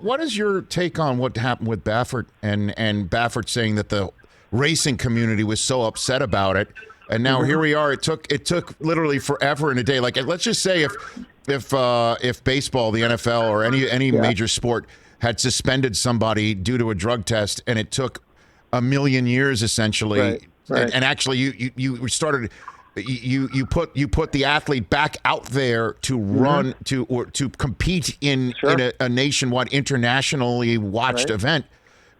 What is your take on what happened with Baffert and Baffert saying that the racing community was so upset about it, and now here we are. It took literally forever and a day. Like, let's just say if baseball, the NFL, or any major sport had suspended somebody due to a drug test, and it took a million years essentially, right. And actually you started. You put the athlete back out there to run to compete in a nationwide, internationally watched event.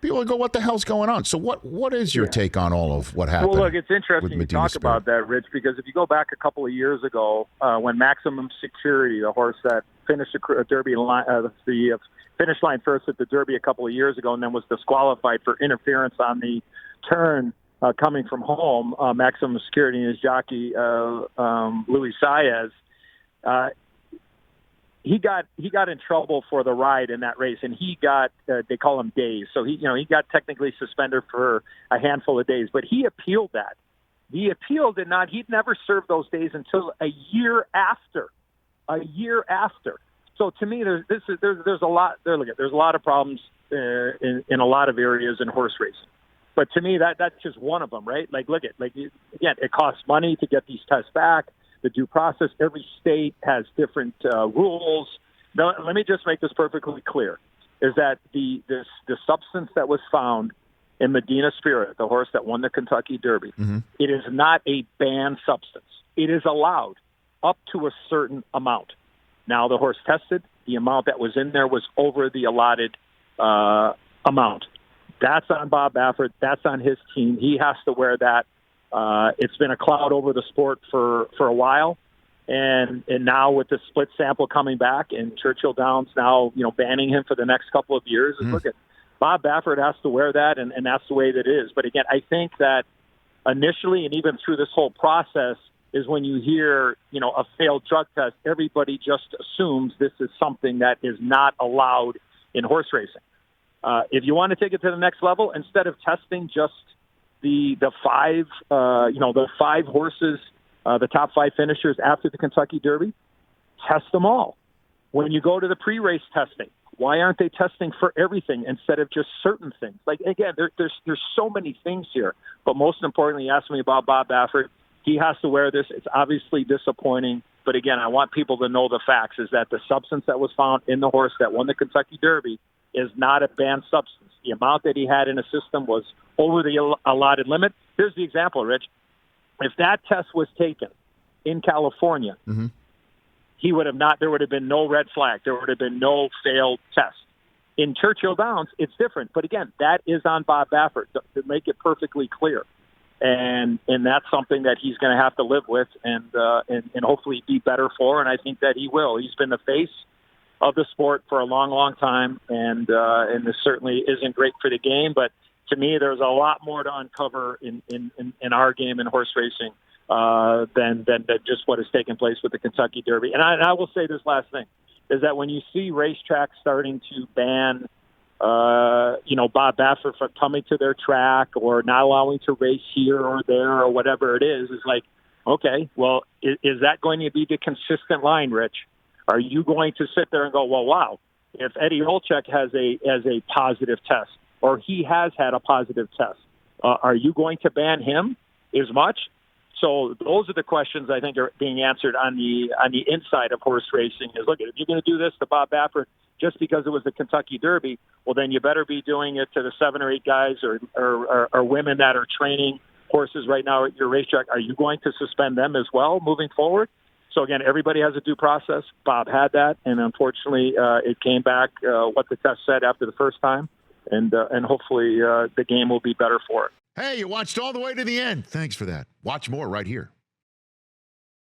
People would go, "What the hell's going on?" So what is your take on all of what happened? Well, look, it's interesting you talk Spirit? about that, Rich, because if you go back a couple of years ago, when Maximum Security, the horse that finished the Derby line, the finish line first at the Derby a couple of years ago, and then was disqualified for interference on the turn. Coming from home, Maximum Security and his jockey Luis Saez, he got in trouble for the ride in that race, and he got they call him days. So he got technically suspended for a handful of days, but he appealed that. He appealed and he'd never served those days until a year after. So to me, there's a lot there. Look, there's a lot of problems in a lot of areas in horse racing. But to me, that's just one of them, right? Like, look at, again, it costs money to get these tests back. The due process, every state has different rules. Now, let me just make this perfectly clear, is that the substance that was found in Medina Spirit, the horse that won the Kentucky Derby, it is not a banned substance. It is allowed up to a certain amount. Now, the horse tested, the amount that was in there was over the allotted amount. That's on Bob Baffert. That's on his team. He has to wear that. It's been a cloud over the sport for a while. And now with the split sample coming back and Churchill Downs now, banning him for the next couple of years, look at Bob Baffert has to wear that, and that's the way that it is. But again, I think that initially and even through this whole process is when you hear, a failed drug test, everybody just assumes this is something that is not allowed in horse racing. If you want to take it to the next level, instead of testing just the five horses, the top five finishers after the Kentucky Derby, test them all. When you go to the pre-race testing, why aren't they testing for everything instead of just certain things? Like, again, there's so many things here. But most importantly, you asked me about Bob Baffert. He has to wear this. It's obviously disappointing. But again, I want people to know the facts, is that the substance that was found in the horse that won the Kentucky Derby is not a banned substance. The amount that he had in a system was over the allotted limit. Here's the example, Rich. If that test was taken in California, he would have there would have been no red flag. There would have been no failed test. In Churchill Downs, it's different. But again, that is on Bob Baffert to make it perfectly clear. And that's something that he's going to have to live with and hopefully be better for. And I think that he will. He's been the face of the sport for a long, long time, and this certainly isn't great for the game. But to me, there's a lot more to uncover in our game in horse racing than just what has taken place with the Kentucky Derby. And I will say this last thing, is that when you see racetracks starting to ban, Bob Baffert from coming to their track or not allowing to race here or there or whatever it is like, okay, well, is that going to be the consistent line, Rich? Are you going to sit there and go, well, wow, if Eddie Olczyk has a positive test, or he has had a positive test, are you going to ban him as much? So those are the questions I think are being answered on the inside of horse racing. Is, look, if you're going to do this to Bob Baffert just because it was the Kentucky Derby, well, then you better be doing it to the 7 or 8 guys or women that are training horses right now at your racetrack. Are you going to suspend them as well moving forward? So, again, everybody has a due process. Bob had that, and unfortunately it came back what the test said after the first time, and hopefully the game will be better for it. Hey, you watched all the way to the end. Thanks for that. Watch more right here.